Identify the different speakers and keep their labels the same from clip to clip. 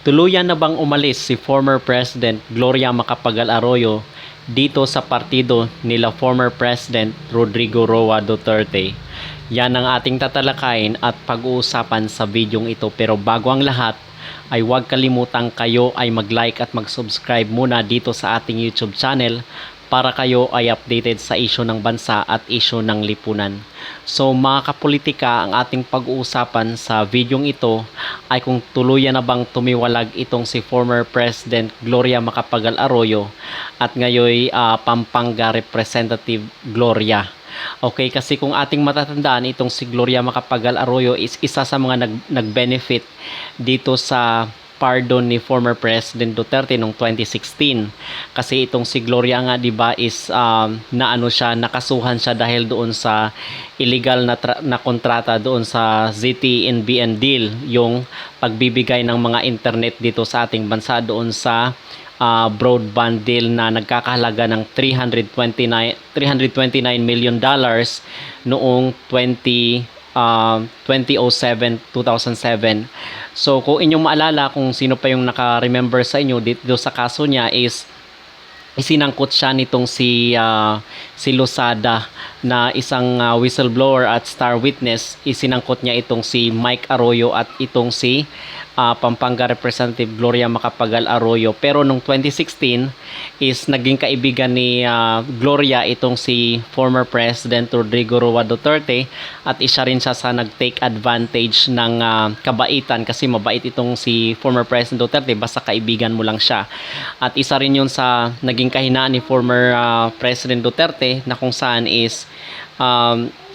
Speaker 1: Tuluyan na bang umalis si former President Gloria Macapagal-Arroyo dito sa partido nila former President Rodrigo Roa Duterte? Yan ang ating tatalakayin at pag-uusapan sa videong ito. Pero bago ang lahat, ay huwag kalimutang kayo ay mag-like at mag-subscribe muna dito sa ating YouTube channel para kayo ay updated sa issue ng bansa at issue ng lipunan. So mga kapolitika, ang ating pag-uusapan sa videong ito ay kung tuluyan na bang tumiwalag itong si former President Gloria Macapagal-Arroyo at ngayon Pampanga Representative Gloria. Okay, kasi kung ating matatandaan, itong si Gloria Macapagal-Arroyo is isa sa mga nag-benefit dito sa pardon ni former President Duterte noong 2016. Kasi itong si Gloria nga 'di ba is nakasuhan siya dahil doon sa illegal na kontrata doon sa ZTE-NBN deal, yung pagbibigay ng mga internet dito sa ating bansa doon sa broadband deal na nagkakahalaga ng $329 million noong 2007. So kung inyong maalala, kung sino pa yung naka-remember sa inyo dito sa kaso niya, is isinangkot siya nitong si Losada na isang whistleblower at star witness. Isinangkot niya itong si Mike Arroyo at itong si Pampanga Representative Gloria Macapagal-Arroyo. Pero nung 2016 is naging kaibigan ni Gloria itong si former President Rodrigo Roa Duterte, at isa rin siya sa nag-take advantage ng kabaitan, kasi mabait itong si former President Duterte basta kaibigan mo lang siya. At isa rin yun sa naging kahinaan ni former President Duterte, na kung saan is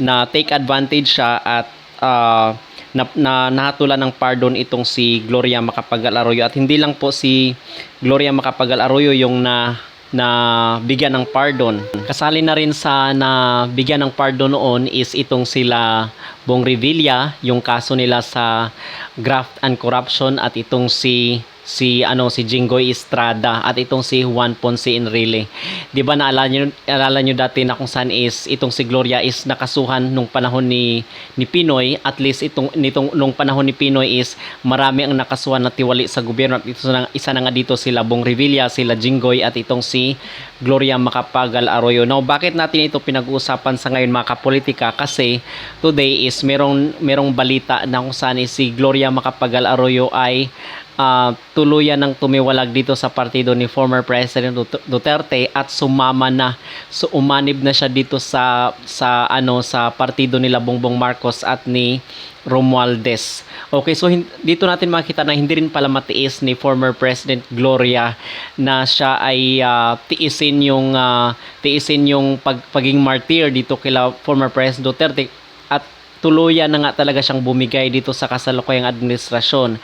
Speaker 1: na take advantage siya at nahatulan ng pardon itong si Gloria Macapagal-Arroyo. At hindi lang po si Gloria Macapagal-Arroyo yung na bigyan ng pardon. Kasali na rin sa na bigyan ng pardon noon is itong sila Bong Revilla, yung kaso nila sa graft and corruption, at itong si Jinggoy Estrada at itong si Juan Ponce Enrile. 'Di ba naalala niyo dati na kung saan is itong si Gloria is nakasuhan nung panahon ni Pinoy. At least nung panahon ni Pinoy is marami ang nakasuhan na tiwali sa gobyerno, at isa na nga dito sila Bong Revilla, sila Jinggoy at itong si Gloria Macapagal-Arroyo. Now, bakit natin ito pinag-uusapan sa ngayon mga kapolitika? Kasi today is merong balita na kung saan is si Gloria Macapagal-Arroyo ay tuluyan ng tumiwalag dito sa partido ni former President Duterte at sumama na. So umanib na siya dito sa partido nila Bongbong Marcos at ni Romualdez. Okay, so dito natin makita na hindi rin pala matiis ni former President Gloria na siya ay tiisin yung pagiging martyr dito kila former President Duterte, at tuluyan na nga talaga siyang bumigay dito sa kasalukuyang administrasyon.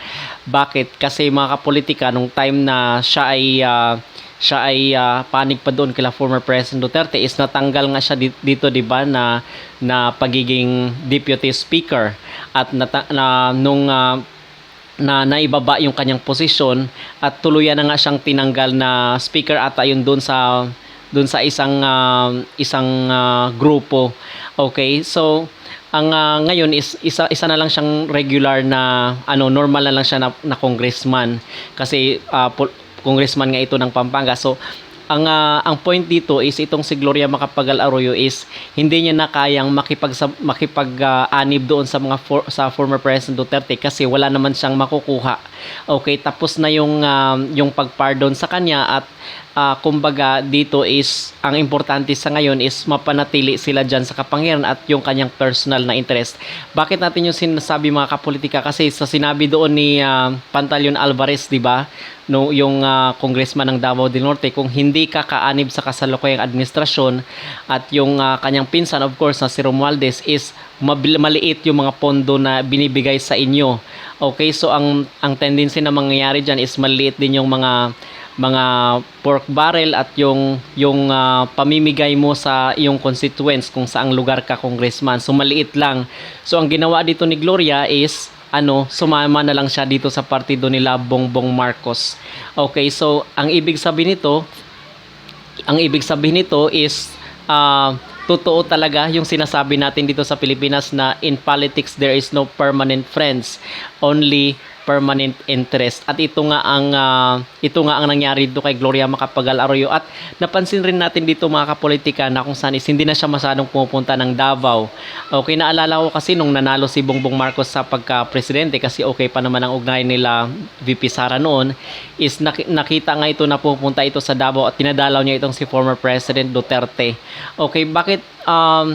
Speaker 1: Bakit? Kasi mga kapolitika, nung time na siya ay panig pa doon kila former President Duterte, is natanggal nga siya dito, 'di ba, na pagiging deputy speaker, at naibaba yung kanyang posisyon, at tuluyan na nga siyang tinanggal na speaker ata yun doon sa isang grupo. Okay, so ang ngayon is isa na lang siyang regular na normal na lang siya na congressman, kasi congressman nga ito ng Pampanga. So ang point dito is itong si Gloria Macapagal-Arroyo is hindi niya na kayang makipag-anib doon sa former President Duterte, kasi wala naman siyang makukuha. Okay, tapos na yung pagpardon sa kanya, at kumbaga dito is ang importante sa ngayon is mapanatili sila dyan sa kapangyarihan at yung kanyang personal na interest. Bakit natin yung sinasabi mga kapolitika? Kasi sa sinabi doon ni Pantaleon Alvarez, 'di ba, no, yung congressman ng Davao del Norte, kung hindi ka kaanib sa kasalukuyang administrasyon, at yung kanyang pinsan of course na si Romualdez is maliit yung mga pondo na binibigay sa inyo. Okay, so ang tendency na mangyayari diyan is maliit din yung mga pork barrel at yung pamimigay mo sa iyong constituents kung saang lugar ka congressman. So maliit lang. So ang ginawa dito ni Gloria is sumama na lang siya dito sa partido nila Bongbong Marcos. Okay, so ang ibig sabihin nito is totoo talaga yung sinasabi natin dito sa Pilipinas na in politics there is no permanent friends, only permanent interest. At ito nga ang nangyari dito kay Gloria Macapagal Arroyo. At napansin rin natin dito mga kapolitika na kung saan is hindi na siya masyadong pumupunta ng Davao. Okay, naalala ko kasi nung nanalo si Bongbong Marcos sa pagka-presidente, kasi okay pa naman ang ugnayan nila VP Sara noon, is nakita nga ito na pupunta ito sa Davao at tinadalaw niya itong si former President Duterte. Okay, bakit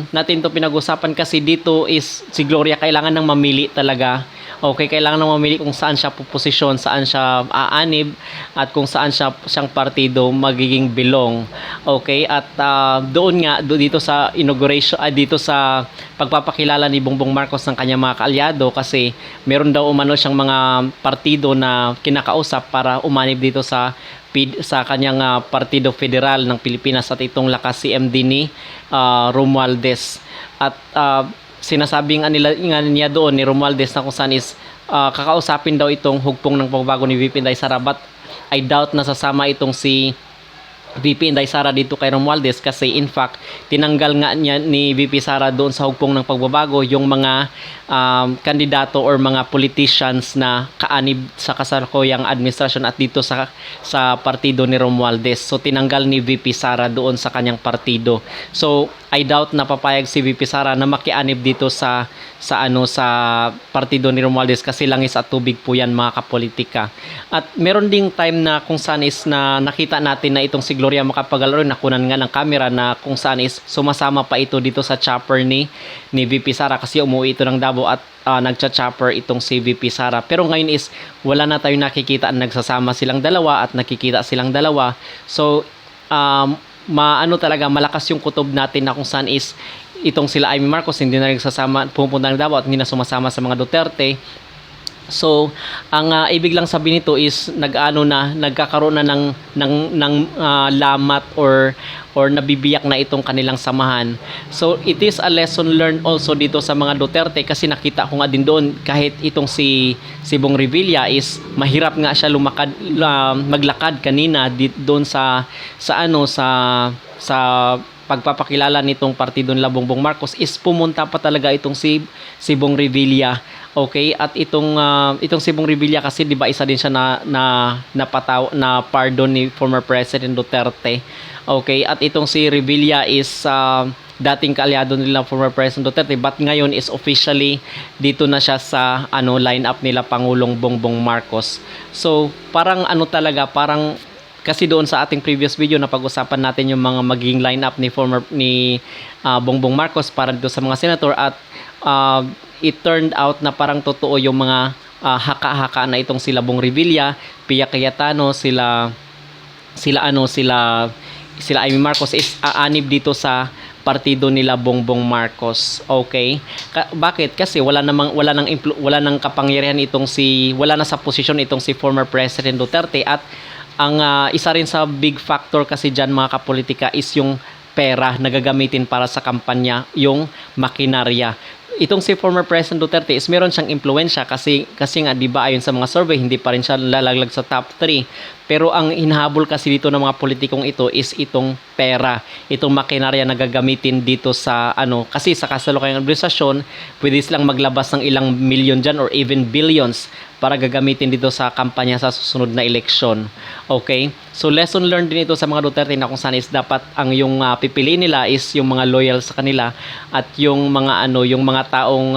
Speaker 1: natin ito pinag-usapan? Kasi dito is si Gloria kailangan ng mamili talaga. Okay, kailangan nang mamili kung saan siya puposisyon, saan siya aanib, at kung saan siyang partido magiging belong. Okay, at doon nga dito sa inauguration, dito sa pagpapakilala ni Bongbong Marcos ng kanyang mga kaalyado, kasi meron daw umano siyang mga partido na kinakausap para umanib dito sa kanyang Partido Federal ng Pilipinas, at itong lakas CMD ni Romualdez. At sinasabi nga niya doon ni Romualdez na kung saan is kakausapin daw itong hugpong ng pagbabago ni VP Inday Sara, but I doubt na sasama itong si VP Inday Sara dito kay Romualdez, kasi in fact tinanggal nga niya ni VP Sara doon sa hugpong ng pagbabago yung mga kandidato or mga politicians na kaanib sa kasalukuyang administrasyon at dito sa partido ni Romualdez. So tinanggal ni VP Sara doon sa kanyang partido. So I doubt na papayag si VP Sara na makianib dito sa partido ni Romualdez, kasi langis at tubig po yan mga kapolitika. At meron ding time na kung saan is na nakita natin na itong si Gloria Macapagal Arroyo, nakunan nga ng camera, na kung saan is sumasama pa ito dito sa chopper ni VP Sara, kasi umuwi ito ng Davao at nagcha-chopper itong si VP Sara. Pero ngayon is wala na tayong nakikita na nagsasama silang dalawa at nakikita silang dalawa. So talaga malakas yung kutob natin na kung saan is itong sila Amy Marcos hindi na nagsasama, pupunta ng Davao at hindi na sumasama sa mga Duterte. So ang ibig lang sabihin nito is nagkakaroon na ng lamat or nabibiyak na itong kanilang samahan. So it is a lesson learned also dito sa mga Duterte, kasi nakita ko nga din doon kahit itong si Bong Revilla is mahirap nga siya maglakad kanina doon sa pagpapakilala nitong partido nila Bongbong Marcos, is pumunta pa talaga itong si Bong Revilla. Okay, at itong si Bong Revilla kasi 'di ba isa din siya na pardon ni former President Duterte. Okay, at itong si Revilla is dating kaalyado nila former President Duterte, but ngayon is officially dito na siya sa lineup nila Pangulong Bongbong Marcos. So parang parang kasi doon sa ating previous video na pag-usapan natin yung mga magiging lineup ni Bongbong Marcos para dito sa mga senator, at it turned out na parang totoo yung mga haka-haka na itong sila Bong Revilla, Pia Cayetano, sila Amy Marcos is aanib dito sa partido nila Bongbong Marcos. Okay? Bakit? Kasi wala nang kapangyarihan wala na sa posisyon itong si former President Duterte, at ang isa rin sa big factor kasi diyan mga kapolitika is yung pera na gagamitin para sa kampanya, yung makinarya. Itong si former President Duterte is meron siyang impluwensya, kasi nga 'di ba ayon sa mga survey hindi pa rin siya lalaglag sa top 3. Pero ang hinahabol kasi dito ng mga politikong ito is itong pera, itong makinarya na gagamitin dito sa kasi sa kasalukuyang administrasyon pwede silang maglabas ng ilang milyon dyan or even billions para gagamitin dito sa kampanya sa susunod na eleksyon. Okay? So lesson learned din ito sa mga Duterte na kung saan is dapat ang yung pipiliin nila is yung mga loyal sa kanila, at yung mga taong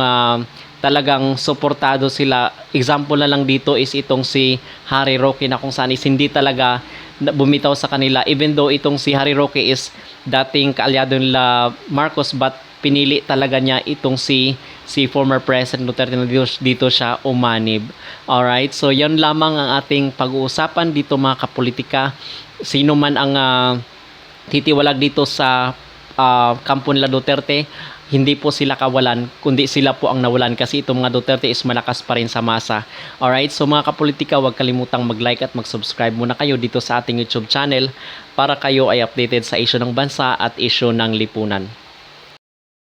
Speaker 1: talagang suportado sila. Example na lang dito is itong si Harry Roque, na kung saan is hindi talaga bumitaw sa kanila, even though itong si Harry Roque is dating kaalyado nila Marcos, but pinili talaga niya itong si former President Duterte na dito siya umanib. Alright, so yan lamang ang ating pag-uusapan dito mga kapolitika. Sino man ang titiwalag dito sa kampo nila Duterte, hindi po sila kawalan, kundi sila po ang nawalan, kasi itong mga Duterte is malakas pa rin sa masa. Alright, so mga kapolitika, huwag kalimutang mag-like at mag-subscribe muna kayo dito sa ating YouTube channel para kayo ay updated sa issue ng bansa at issue ng lipunan.